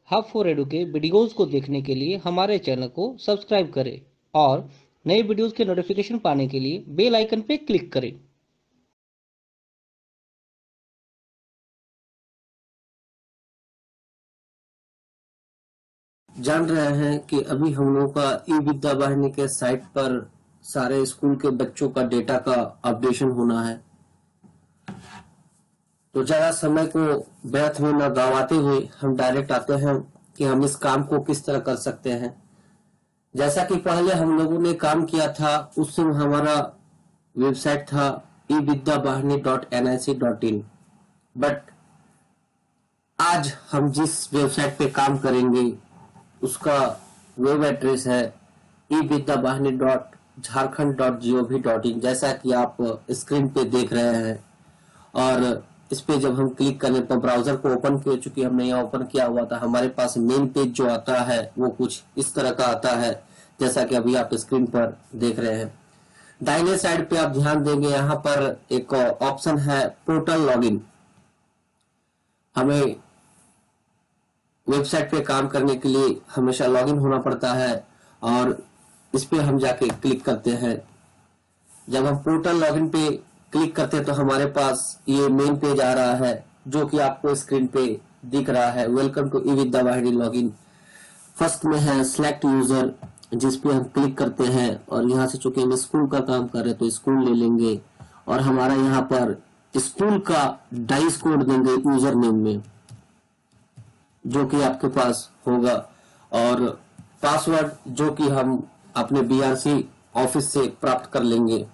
Hub for एडु के videos को देखने के लिए हमारे चैनल को सब्सक्राइब करें और नए वीडियोज़ के नोटिफिकेशन पाने के लिए बेल आइकन पर क्लिक करें। जान रहे हैं कि अभी हम लोगों का ई विद्या वाहिनी के साइट पर सारे स्कूल के बच्चों का डेटा का अपडेशन होना है। तो ज्यादा समय को व्यर्थ में न गवाते हुए हम डायरेक्ट आते हैं कि हम इस काम को किस तरह कर सकते हैं। जैसा कि पहले हम लोगों ने काम किया था, उस समय हमारा वेबसाइट था evidyawahini.nic.in, बट आज हम जिस वेबसाइट पे काम करेंगे उसका वेब एड्रेस है evidyawahini.jharkhand.gov.in, जैसा कि आप स्क्रीन पे देख रहे हैं। और इस पे जब हम क्लिक करें तो ब्राउजर को ओपन किए, चूंकि हमने यहाँ ओपन किया हुआ था, हमारे पास मेन पेज जो आता है वो कुछ इस तरह का आता है, जैसा कि अभी आप स्क्रीन पर देख रहे हैं। दाहिने साइड पे आप ध्यान देंगे, यहाँ पर एक ऑप्शन है पोर्टल लॉगिन। हमें वेबसाइट पे काम करने के लिए हमेशा लॉगिन होना पड़ता है और इस पे हम जाके क्लिक करते हैं। जब हम पोर्टल लॉगिन पे क्लिक करते हैं तो हमारे पास ये मेन पेज आ रहा है, जो कि आपको स्क्रीन पे दिख रहा है। वेलकम टू ई विद्या वाहिनी लॉगिन। फर्स्ट में है सिलेक्ट यूजर, जिस पे हम क्लिक करते हैं और यहाँ से चूंकि हम स्कूल का काम कर रहे हैं तो स्कूल ले लेंगे और हमारा यहाँ पर स्कूल का डाइस कोड देंगे यूजर नेम में, जो कि आपके पास होगा, और पासवर्ड जो कि हम अपने बीआरसी ऑफिस से प्राप्त कर लेंगे।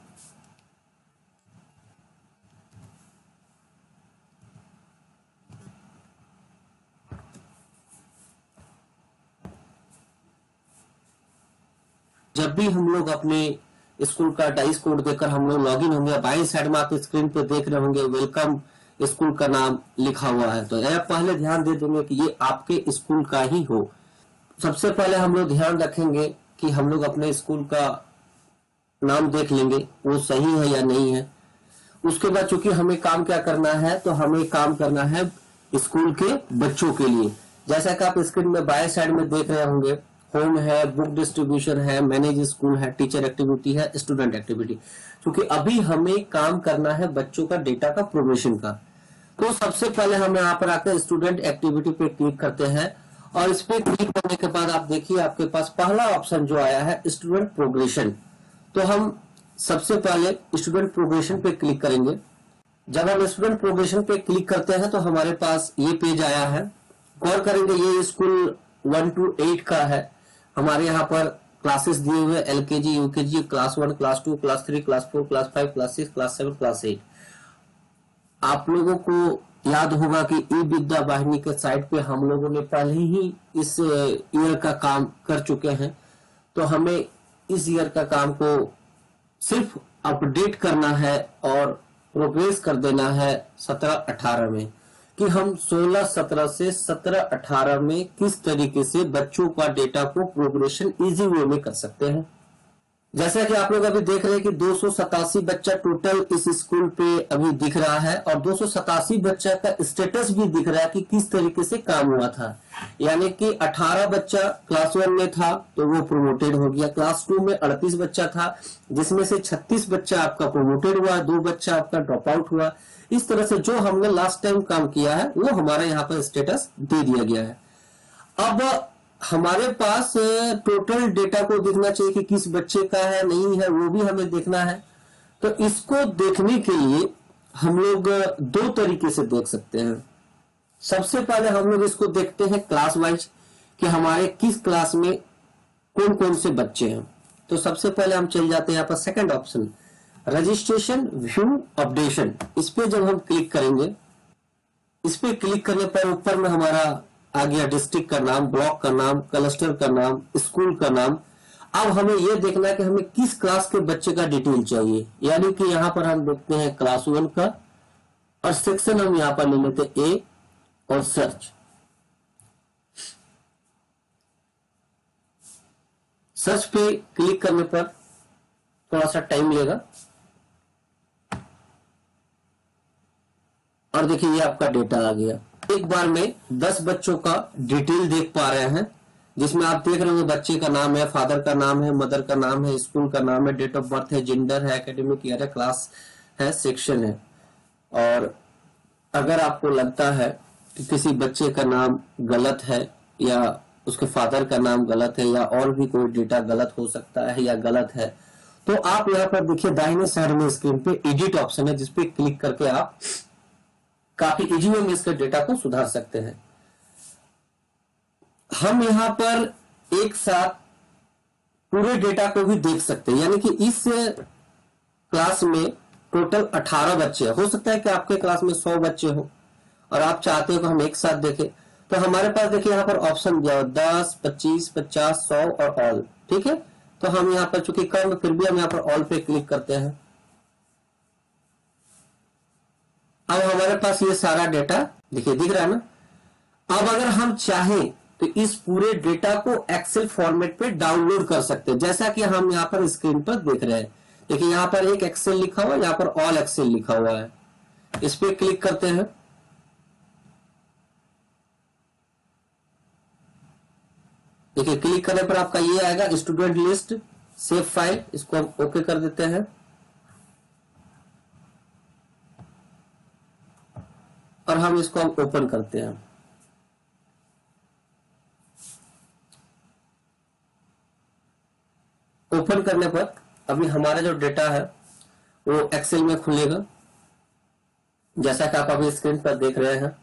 जब भी हम लोग अपने स्कूल का डाइस कोड देकर हम लोग लॉगिन होंगे, बाईं साइड में आप स्क्रीन पे देख रहे होंगे वेलकम स्कूल का नाम लिखा हुआ है। तो यह पहले ध्यान दे देंगे कि ये आपके स्कूल का ही हो। सबसे पहले हम लोग ध्यान रखेंगे कि हम लोग अपने स्कूल का नाम देख लेंगे वो सही है या नहीं है। उसके बाद चूंकि हमें काम क्या करना है, तो हमें काम करना है स्कूल के बच्चों के लिए। जैसा कि आप स्क्रीन में बाएं साइड में देख रहे होंगे, होम है, बुक डिस्ट्रीब्यूशन है, मैनेज स्कूल है, टीचर एक्टिविटी है, स्टूडेंट एक्टिविटी। क्योंकि अभी हमें काम करना है बच्चों का डेटा का प्रोग्रेशन का। तो सबसे पहले हम यहाँ पर आकर स्टूडेंट एक्टिविटी पे क्लिक करते हैं और इस पे क्लिक करने के बाद आप देखिए आपके पास पहला ऑप्शन जो आया है स्टूडेंट प्रोग्रेशन। तो हम सबसे पहले स्टूडेंट प्रोग्रेशन पे क्लिक करेंगे। जब हम स्टूडेंट प्रोग्रेशन पे क्लिक करते हैं तो हमारे पास ये पेज आया है। गौर करेंगे ये स्कूल 1 to 8 का है। हमारे यहाँ पर क्लासेस दिए हुए LKG, UKG, class 1, class 2, class 3, class 4, class 5, class 6, class 7, class 8। आप लोगों को याद होगा कि ई विद्या वाहिनी के साइट पे हम लोगों ने पहले ही इस ईयर का काम कर चुके हैं। तो हमें इस ईयर का काम को सिर्फ अपडेट करना है और प्रोग्रेस कर देना है 17-18 में, कि हम 16-17 से 17-18 में किस तरीके से बच्चों का डेटा को प्रोग्रेशन इजी वे में कर सकते हैं। जैसा कि आप लोग अभी देख रहे हैं कि 287 बच्चा टोटल इस स्कूल पे अभी दिख रहा है और 287 बच्चा का स्टेटस भी दिख रहा है कि किस तरीके से काम हुआ था। यानी कि 18 बच्चा क्लास 1 में था तो वो प्रोमोटेड हो गया। क्लास 2 में 38 बच्चा था, जिसमें से 36 बच्चा आपका प्रोमोटेड हुआ, 2 बच्चा आपका ड्रॉप आउट हुआ। इस तरह से जो हमने लास्ट टाइम काम किया है वो हमारा यहाँ पर स्टेटस दे दिया गया है। अब हमारे पास टोटल डेटा को देखना चाहिए कि किस बच्चे का है, नहीं है, वो भी हमें देखना है। तो इसको देखने के लिए हम लोग 2 तरीके से देख सकते हैं। सबसे पहले हम लोग इसको देखते हैं क्लास वाइज, कि हमारे किस क्लास में कौन कौन से बच्चे हैं। तो सबसे पहले हम चल जाते हैं यहाँ पर second option, registration view updation. इस पे जब हम क्लिक करेंगे, इस पे क्लिक करने पर ऊपर में हमारा आ गया डिस्ट्रिक्ट का नाम, ब्लॉक का नाम, क्लस्टर का नाम, स्कूल का नाम। अब हमें यह देखना है कि हमें किस क्लास के बच्चे का डिटेल चाहिए। यानी कि यहाँ पर हम देखते हैं क्लास 1 का और सेक्शन हम यहाँ पर ले लेते हैं ए और सर्च। सर्च पे क्लिक करने पर थोड़ा सा टाइम लेगा और देखिए ये आपका डेटा आ गया। एक बार में 10 बच्चों का डिटेल देख पा रहे हैं, जिसमें आप देख रहे होंगे बच्चे का नाम है, फादर का नाम है, मदर का नाम है, स्कूल का नाम है, डेट ऑफ बर्थ है, जेंडर है, एकेडमिक ईयर है, क्लास है, सेक्शन है। और अगर आपको लगता है कि किसी बच्चे का नाम गलत है या उसके फादर का नाम गलत है या और भी कोई डेटा गलत हो सकता है या गलत है, तो आप यहाँ पर देखिए दाहिने साइड में स्क्रीन पे एडिट ऑप्शन है, जिसपे क्लिक करके आप काफी इजी वे में इसके डेटा को सुधार सकते हैं। हम यहाँ पर एक साथ पूरे डेटा को भी देख सकते हैं, यानी कि इस क्लास में टोटल 18 बच्चे हैं। हो सकता है कि आपके क्लास में 100 बच्चे हो और आप चाहते हो कि हम एक साथ देखें, तो हमारे पास देखिए यहाँ पर ऑप्शन दिया हो 10, 25, 50, 100 और ऑल। ठीक है, तो हम यहाँ पर चूंकि कम, फिर भी हम यहाँ पर ऑल पे क्लिक करते हैं। अब हमारे पास ये सारा डेटा देखिए दिख रहा है ना। अब अगर हम चाहें तो इस पूरे डेटा को एक्सेल फॉर्मेट पे डाउनलोड कर सकते हैं, जैसा कि हम यहाँ पर स्क्रीन पर देख रहे हैं। देखिए यहाँ पर एक एक्सेल लिखा हुआ है, यहाँ पर ऑल एक्सेल लिखा हुआ है। इस पे क्लिक करते हैं। देखिए क्लिक करने पर आपका ये आएगा स्टूडेंट लिस्ट, सेव फाइल, इसको हम ओके कर देते हैं और हम इसको हम ओपन करते हैं। ओपन करने पर अभी हमारा जो डेटा है वो एक्सेल में खुलेगा, जैसा कि आप अभी स्क्रीन पर देख रहे हैं।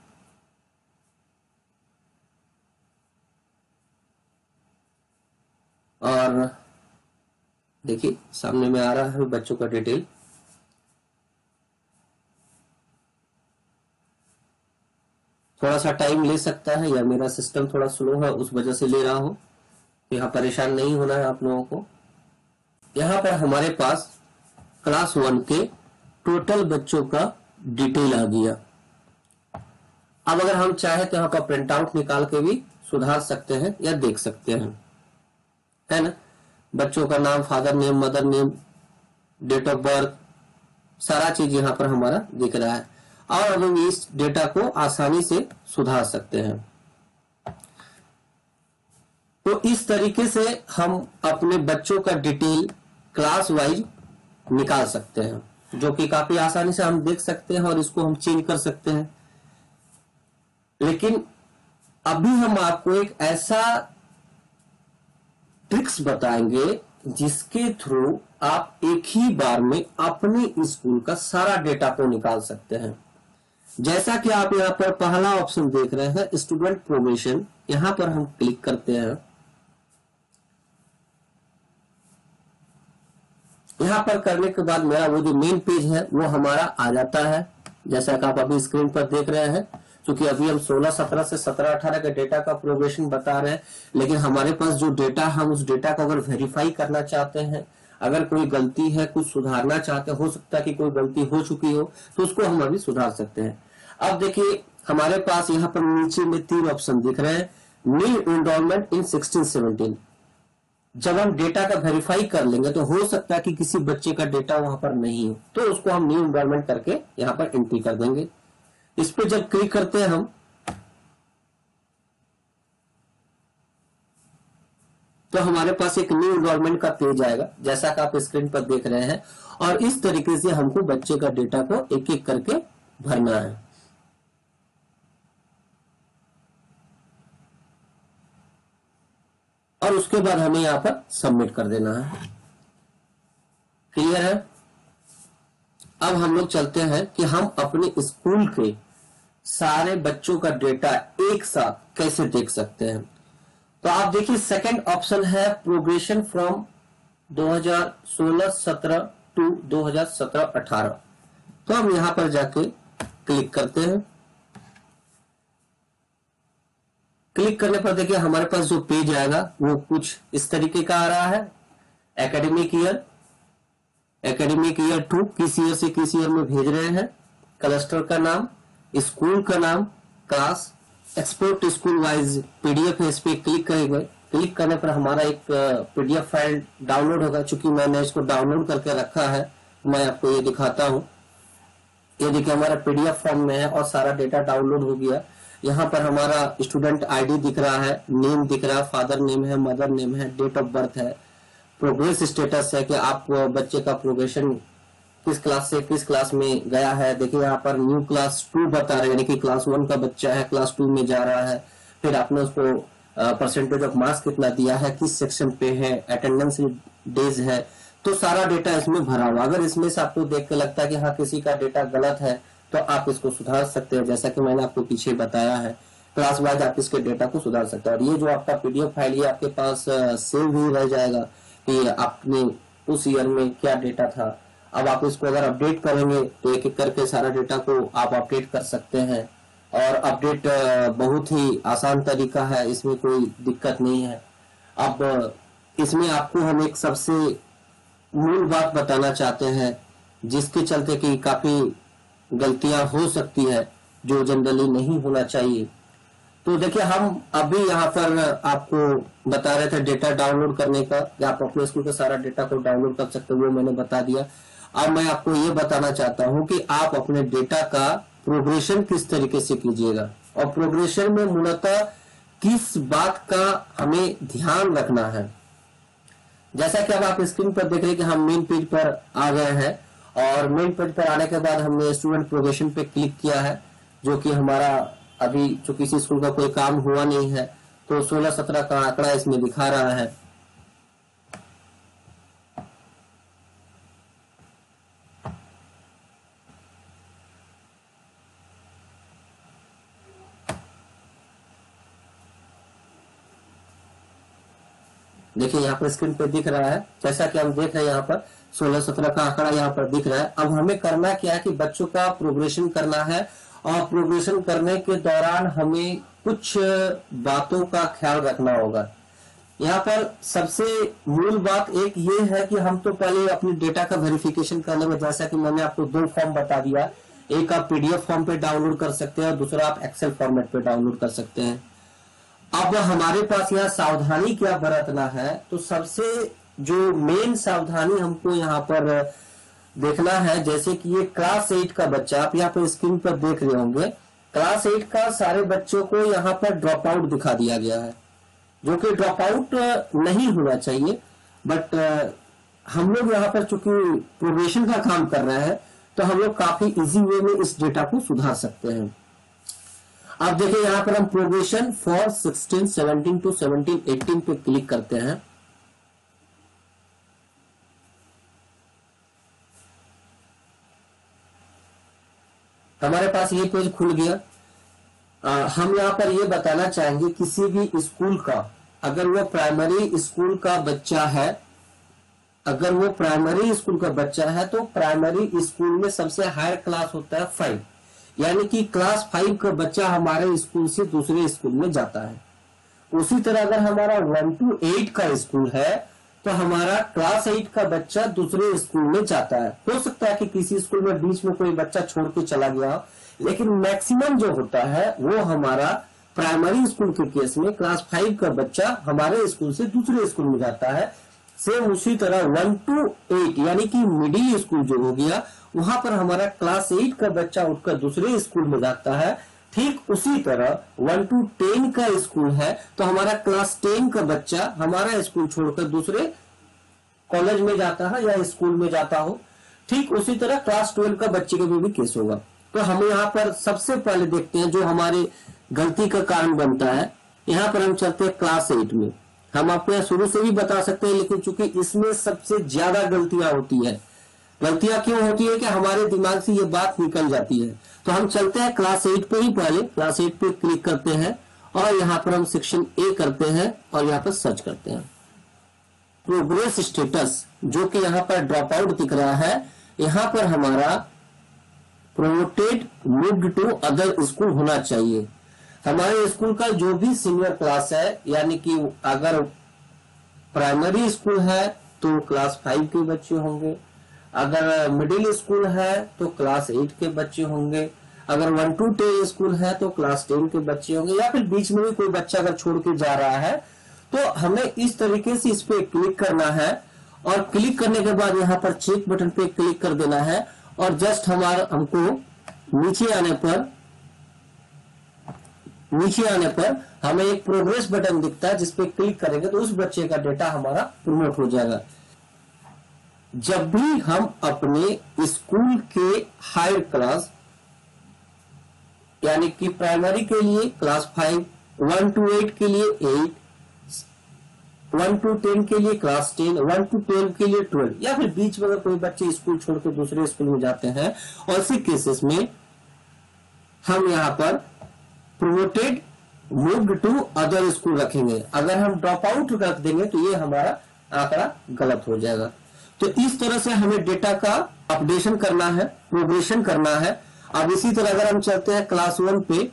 और देखिए सामने में आ रहा है बच्चों का डिटेल। थोड़ा सा टाइम ले सकता है या मेरा सिस्टम थोड़ा स्लो है उस वजह से ले रहा हूं, यहाँ परेशान नहीं होना है आप लोगों को। यहाँ पर हमारे पास क्लास 1 के टोटल बच्चों का डिटेल आ गया। अब अगर हम चाहे तो यहाँ पर प्रिंट आउट निकाल के भी सुधार सकते हैं या देख सकते हैं, है ना। बच्चों का नाम, father name, mother name, date of birth, सारा चीज यहाँ पर हमारा दिख रहा है और हम इस डेटा को आसानी से सुधार सकते हैं। तो इस तरीके से हम अपने बच्चों का डिटेल क्लास वाइज निकाल सकते हैं, जो कि काफी आसानी से हम देख सकते हैं और इसको हम चेंज कर सकते हैं। लेकिन अभी हम आपको एक ऐसा ट्रिक्स बताएंगे जिसके थ्रू आप एक ही बार में अपने स्कूल का सारा डेटा को निकाल सकते हैं। जैसा कि आप यहाँ पर पहला ऑप्शन देख रहे हैं स्टूडेंट प्रोबेशन, यहां पर हम क्लिक करते हैं। यहां पर करने के बाद मेरा वो जो मेन पेज है वो हमारा आ जाता है, जैसा कि आप अभी स्क्रीन पर देख रहे हैं। क्योंकि अभी हम 16, 17 से 17, 18 के डेटा का प्रोग्रेशन बता रहे हैं, लेकिन हमारे पास जो डेटा, हम उस डेटा को अगर वेरीफाई करना चाहते हैं, अगर कोई गलती है, कुछ सुधारना चाहते हैं, हो सकता है कि कोई गलती हो चुकी हो, तो उसको हम अभी सुधार सकते हैं। अब देखिए हमारे पास यहाँ पर नीचे में 3 ऑप्शन दिख रहे हैं। New enrolment in 16-17। जब हम डेटा का वेरीफाई कर लेंगे तो हो सकता है कि किसी बच्चे का डेटा वहां पर नहीं हो, तो उसको हम न्यू एनरोलमेंट करके यहाँ पर एंट्री कर देंगे। इस पे जब क्लिक करते हैं हम, तो हमारे पास एक न्यू एनरोलमेंट का पेज आएगा, जैसा कि आप स्क्रीन पर देख रहे हैं। और इस तरीके से हमको बच्चे का डेटा को एक एक करके भरना है। और उसके बाद हमें यहां पर सबमिट कर देना है। क्लियर है। अब हम लोग चलते हैं कि हम अपने स्कूल के सारे बच्चों का डेटा एक साथ कैसे देख सकते हैं। तो आप देखिए सेकंड ऑप्शन है प्रोग्रेशन फ्रॉम 2016-17 टू 2017-18। तो हम यहां पर जाके क्लिक करते हैं। क्लिक करने पर देखिए हमारे पास जो पेज आएगा वो कुछ इस तरीके का आ रहा है। एकेडमिक ईयर 2 किस ईयर से किस ईयर में भेज रहे हैं, क्लस्टर का नाम, स्कूल का नाम, class, export school wise PDF है। इस पे क्लिक करेंगे। क्लिक करने पर हमारा एक पीडीएफ फाइल डाउनलोड होगा। चूंकि मैंने इसको डाउनलोड करके रखा है, मैं आपको ये दिखाता हूं। ये देखिए हमारा पीडीएफ फॉर्म में है और सारा डेटा डाउनलोड हो गया। यहाँ पर हमारा स्टूडेंट आईडी दिख रहा है, नेम दिख रहा है, फादर नेम है, मदर नेम है, डेट ऑफ बर्थ है, प्रोग्रेस स्टेटस है कि आप बच्चे का प्रोग्रेशन किस क्लास से किस क्लास में गया है। देखिए यहाँ पर न्यू क्लास 2 बता रहे हैं, यानी कि क्लास 1 का बच्चा है, क्लास 2 में जा रहा है। फिर आपने उसको परसेंटेज ऑफ मार्क्स कितना दिया है, किस सेक्शन पे है, अटेंडेंस डेज है, तो सारा डेटा इसमें भरा हुआ। अगर इसमें से आपको देख के लगता है कि हाँ किसी का डेटा गलत है तो आप इसको सुधार सकते हो, जैसा कि मैंने आपको पीछे बताया है। क्लास वाइज आप इसके डेटा को सुधार सकते हो। और ये जो आपका पीडीएफ फाइल ये आपके पास सेव ही रह जाएगा कि आपने उस ईयर में क्या डेटा था। अब आप इसको अगर अपडेट करेंगे तो एक एक करके सारा डेटा को आप अपडेट कर सकते हैं। और अपडेट बहुत ही आसान तरीका है, इसमें कोई दिक्कत नहीं है। अब इसमें आपको हम एक सबसे मूल बात बताना चाहते हैं जिसके चलते कि काफी गलतियां हो सकती है जो जनरली नहीं होना चाहिए। तो देखिए हम अभी यहाँ पर आपको बता रहे थे डेटा डाउनलोड करने का, कि आप अपने स्कूल का सारा डेटा को डाउनलोड कर सकते हो, वो मैंने बता दिया। अब मैं आपको ये बताना चाहता हूँ कि आप अपने डेटा का प्रोग्रेशन किस तरीके से कीजिएगा, और प्रोग्रेशन में मूलतः किस बात का हमें ध्यान रखना है। जैसा कि अब आप स्क्रीन पर देख रहे हैं कि हम मेन पेज पर आ गए हैं, और मेन पेज पर आने के बाद हमने स्टूडेंट प्रोग्रेशन पे क्लिक किया है, जो कि हमारा अभी जो किसी स्कूल का कोई काम हुआ नहीं है तो 16-17 का आंकड़ा इसमें दिखा रहा है। देखिए यहाँ पर स्क्रीन पे दिख रहा है, जैसा कि हम देख रहे हैं यहाँ पर 16-17 का आंकड़ा यहाँ पर दिख रहा है। अब हमें करना क्या है कि बच्चों का प्रोग्रेशन करना है, और प्रोग्रेशन करने के दौरान हमें कुछ बातों का ख्याल रखना होगा। यहाँ पर सबसे मूल बात एक ये है कि हम तो पहले अपने डेटा का वेरिफिकेशन कर लेंगे, जैसा कि मैंने आपको 2 फॉर्म बता दिया। एक आप पीडीएफ फॉर्म पे डाउनलोड कर सकते हैं और दूसरा आप एक्सेल फॉर्मेट पे डाउनलोड कर सकते हैं। अब हमारे पास यहाँ सावधानी क्या बरतना है, तो सबसे जो मेन सावधानी हमको यहाँ पर देखना है, जैसे कि ये क्लास 8 का बच्चा, आप यहाँ पर स्क्रीन पर देख रहे होंगे, क्लास 8 का सारे बच्चों को यहाँ पर ड्रॉप आउट दिखा दिया गया है, जो कि ड्रॉप आउट नहीं होना चाहिए। बट हम लोग यहाँ पर चूंकि प्रोग्रेशन का काम कर रहे हैं तो हम लोग काफी इजी वे में इस डेटा को सुधार सकते हैं। अब देखिए यहाँ पर हम प्रोग्रेशन फॉर 16-17 टू 17-18 पे क्लिक करते हैं। हमारे पास ये पेज खुल गया। हम यहाँ पर ये बताना चाहेंगे किसी भी स्कूल का, अगर वो प्राइमरी स्कूल का बच्चा है, अगर वो प्राइमरी स्कूल का बच्चा है तो प्राइमरी स्कूल में सबसे हायर क्लास होता है 5, यानी कि क्लास 5 का बच्चा हमारे स्कूल से दूसरे स्कूल में जाता है। उसी तरह अगर हमारा 1 to 8 का स्कूल है तो हमारा क्लास 8 का बच्चा दूसरे स्कूल में जाता है। हो सकता है कि किसी स्कूल में बीच में कोई बच्चा छोड़ के चला गया, लेकिन मैक्सिमम जो होता है वो हमारा प्राइमरी स्कूल के केस में क्लास 5 का बच्चा हमारे स्कूल से दूसरे स्कूल में जाता है। सेम उसी तरह 1 to 8 यानी कि मिडिल स्कूल जो हो गया, वहां पर हमारा क्लास 8 का बच्चा उठकर दूसरे स्कूल में जाता है। ठीक उसी तरह 1 to 10 का स्कूल है तो हमारा क्लास 10 का बच्चा हमारा स्कूल छोड़कर दूसरे कॉलेज में जाता है या स्कूल में जाता हो। ठीक उसी तरह क्लास 12 का बच्चे के भी केस होगा। तो हम यहाँ पर सबसे पहले देखते हैं जो हमारे गलती का कारण बनता है। यहाँ पर हम चलते हैं क्लास 8 में। हम आपको यहाँ शुरू से भी बता सकते हैं, लेकिन चूंकि इसमें सबसे ज्यादा गलतियां होती है। गलतियां क्यों होती है कि हमारे दिमाग से ये बात निकल जाती है। तो हम चलते हैं क्लास 8 पे ही, पहले क्लास 8 पे क्लिक करते हैं और यहाँ पर हम सेक्शन ए करते हैं और यहाँ पर सर्च करते हैं प्रोग्रेस स्टेटस, जो कि यहाँ पर ड्रॉप आउट दिख रहा है। यहाँ पर हमारा promoted moved to other school होना चाहिए। हमारे स्कूल का जो भी सीनियर क्लास है, यानी कि अगर प्राइमरी स्कूल है तो क्लास 5 के बच्चे होंगे, अगर मिडिल स्कूल है तो क्लास 8 के बच्चे होंगे, अगर 1 to 10 स्कूल है तो क्लास 10 के बच्चे होंगे, या फिर बीच में भी कोई बच्चा अगर छोड़ के जा रहा है तो हमें इस तरीके से इस पे क्लिक करना है। और क्लिक करने के बाद यहाँ पर चेक बटन पे क्लिक कर देना है और जस्ट हमको नीचे आने पर नीचे आने पर हमें एक प्रोग्रेस बटन दिखता है, जिसपे क्लिक करेंगे तो उस बच्चे का डेटा हमारा प्रमोट हो जाएगा। जब भी हम अपने स्कूल के हायर क्लास यानी कि प्राइमरी के लिए क्लास 5, 1 to 8 के लिए 8, 1 to 10 के लिए क्लास 10, 1 to 12 के लिए 12, या फिर बीच में अगर कोई बच्चे स्कूल छोड़कर दूसरे स्कूल में जाते हैं, और ऐसे केसेस में हम यहाँ पर promoted moved to other school रखेंगे। अगर हम ड्रॉप आउट रख देंगे तो ये हमारा आंकड़ा गलत हो जाएगा। तो इस तरह से हमें डेटा का अपडेशन करना है, प्रोग्रेशन करना है। अब इसी तरह अगर हम चलते हैं क्लास 1 पे,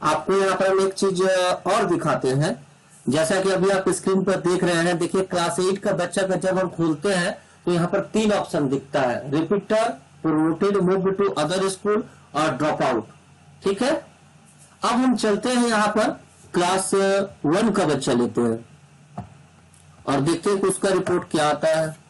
आपको यहाँ पर हम एक चीज और दिखाते हैं। जैसा कि अभी आप स्क्रीन पर देख रहे हैं, देखिए क्लास 8 का बच्चा का जब हम खोलते हैं तो यहाँ पर 3 ऑप्शन दिखता है, repeater, promoted, moved to other school और ड्रॉप आउट। ठीक है, अब हम चलते हैं यहाँ पर क्लास 1 का बच्चा लेते हैं और देखते हैं कि उसका रिपोर्ट क्या आता है।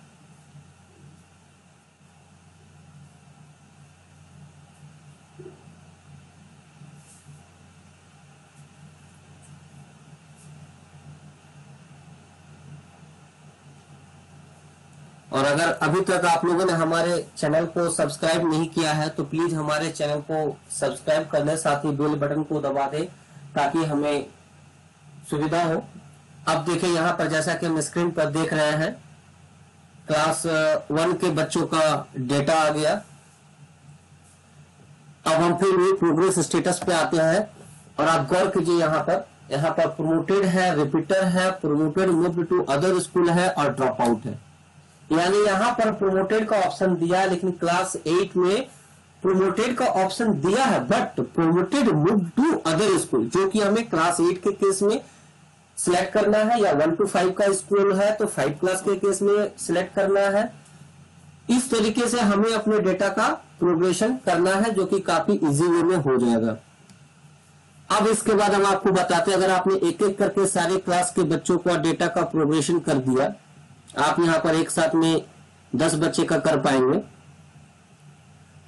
और अगर अभी तक आप लोगों ने हमारे चैनल को सब्सक्राइब नहीं किया है तो प्लीज हमारे चैनल को सब्सक्राइब कर लें, साथ ही बेल बटन को दबा दें ताकि हमें सुविधा हो। अब देखिए यहाँ पर जैसा कि हम स्क्रीन पर देख रहे हैं, क्लास 1 के बच्चों का डेटा आ गया। अब हम फिर प्रोग्रेस स्टेटस पे आते हैं और आप गौर कीजिए यहाँ पर प्रोमोटेड है, रिपीटर है, promoted moved to other school है और ड्रॉप आउट है। यानी यहाँ पर प्रोमोटेड का ऑप्शन दिया है, लेकिन क्लास 8 में प्रोमोटेड का ऑप्शन दिया है but promoted move to other school, जो कि हमें क्लास 8 के केस में सिलेक्ट करना है, या 1 to 5 का स्कूल है तो 5 क्लास के केस में सिलेक्ट करना है। इस तरीके से हमें अपने डेटा का प्रोग्रेशन करना है, जो कि काफी इजी वे में हो जाएगा। अब इसके बाद हम आपको बताते हैं, अगर आपने एक एक करके सारे क्लास के बच्चों का डेटा का प्रोग्रेशन कर दिया, आप यहां पर एक साथ में 10 बच्चे का कर पाएंगे,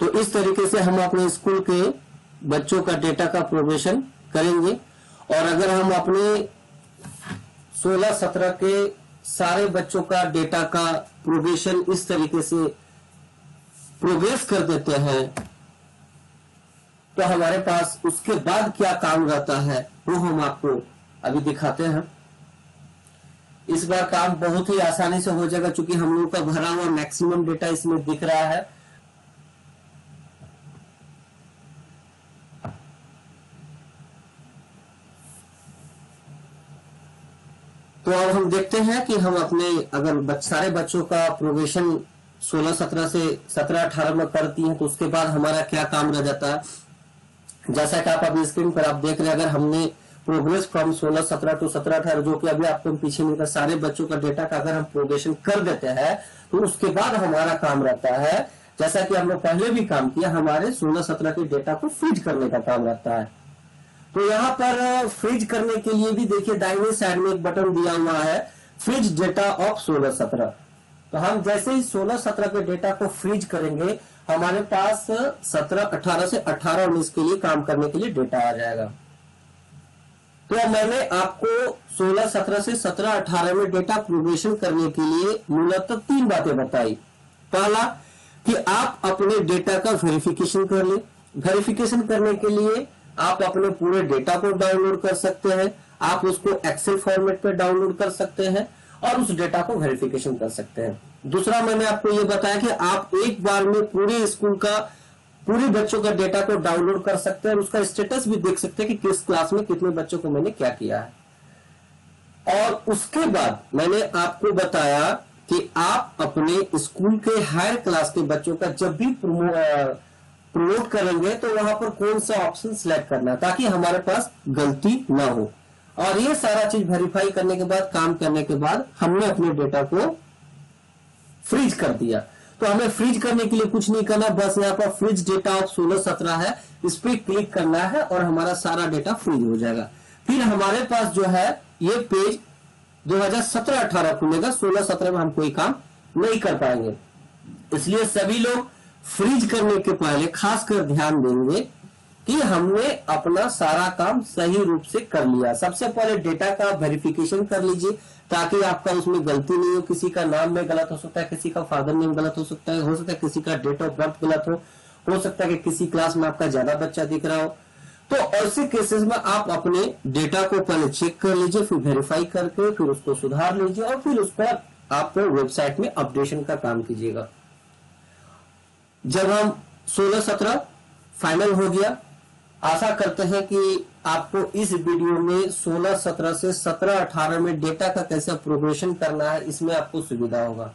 तो इस तरीके से हम अपने स्कूल के बच्चों का डेटा का प्रोग्रेशन करेंगे। और अगर हम अपने 16-17 के सारे बच्चों का डेटा का प्रोग्रेशन इस तरीके से प्रोग्रेस कर देते हैं, तो हमारे पास उसके बाद क्या काम रहता है वो हम आपको अभी दिखाते हैं। इस बार काम बहुत ही आसानी से हो जाएगा, क्योंकि हम लोगों का भरा हुआ मैक्सिमम डेटा इसमें दिख रहा है। तो अब हम देखते हैं कि हम अपने अगर सारे बच्चों का प्रोग्रेशन 16-17 से 17-18 में करती हैं तो उसके बाद हमारा क्या काम रह जाता है। जैसा कि आप अभी स्क्रीन पर आप देख रहे हैं, अगर हमने प्रोग्रेस फ्रॉम 16-17 टू 17-18, जो कि अभी आपको पीछे नहीं था, सारे बच्चों का डेटा का अगर हम प्रोग्रेशन कर देते हैं तो उसके बाद हमारा काम रहता है, जैसा कि हम लोग पहले भी काम किया, हमारे 16-17 के डेटा को फ्रीज करने का काम रहता है। तो यहाँ पर फ्रीज करने के लिए भी देखिए दाहिने साइड में एक बटन दिया हुआ है, फ्रीज डेटा ऑफ 16-17। तो हम जैसे ही 16-17 के डेटा को फ्रीज करेंगे, हमारे पास 17-18 से 18-19 के लिए काम करने के लिए डेटा आ जाएगा। तो मैंने आपको 16-17 से 17-18 में डेटा प्रोग्रेशन करने के लिए मूलतः 3 बातें बताई। पहला कि आप अपने डेटा का वेरिफिकेशन कर लें। वेरिफिकेशन करने के लिए आप अपने पूरे डेटा को डाउनलोड कर सकते हैं, आप उसको एक्सेल फॉर्मेट पे डाउनलोड कर सकते हैं और उस डेटा को वेरिफिकेशन कर सकते हैं। दूसरा मैंने आपको ये बताया कि आप एक बार में पूरे स्कूल का पूरे बच्चों का डेटा को डाउनलोड कर सकते हैं और उसका स्टेटस भी देख सकते हैं कि किस क्लास में कितने बच्चों को मैंने क्या किया है। और उसके बाद मैंने आपको बताया कि आप अपने स्कूल के हायर क्लास के बच्चों का जब भी प्रमोट करेंगे तो वहां पर कौन सा ऑप्शन सिलेक्ट करना है, ताकि हमारे पास गलती ना हो। और ये सारा चीज वेरीफाई करने के बाद, काम करने के बाद हमने अपने डेटा को फ्रीज कर दिया। तो हमें फ्रीज करने के लिए कुछ नहीं करना, बस यहाँ पर फ्रीज डेटा ऑफ 16-17 है, इस पर क्लिक करना है और हमारा सारा डेटा फ्रीज हो जाएगा। फिर हमारे पास जो है ये पेज 2017-18 खुलेगा, 16-17 में हम कोई काम नहीं कर पाएंगे। इसलिए सभी लोग फ्रीज करने के पहले खासकर ध्यान देंगे कि हमने अपना सारा काम सही रूप से कर लिया। सबसे पहले डेटा का वेरिफिकेशन कर लीजिए ताकि आपका उसमें गलती नहीं हो। किसी का नाम में गलत हो सकता है, किसी का फादर नेम गलत हो सकता है किसी का डेट ऑफ बर्थ गलत हो सकता है कि किसी क्लास में आपका ज्यादा बच्चा दिख रहा हो। तो ऐसे केसेस में आप अपने डेटा को पहले चेक कर लीजिए, फिर वेरीफाई करके फिर उसको सुधार लीजिए और फिर उस पर आप वेबसाइट में अपडेशन का काम कीजिएगा। जब हम 16-17 फाइनल हो गया, आशा करते हैं कि आपको इस वीडियो में 16-17 से 17-18 में डेटा का कैसे प्रोग्रेशन करना है इसमें आपको सुविधा होगा।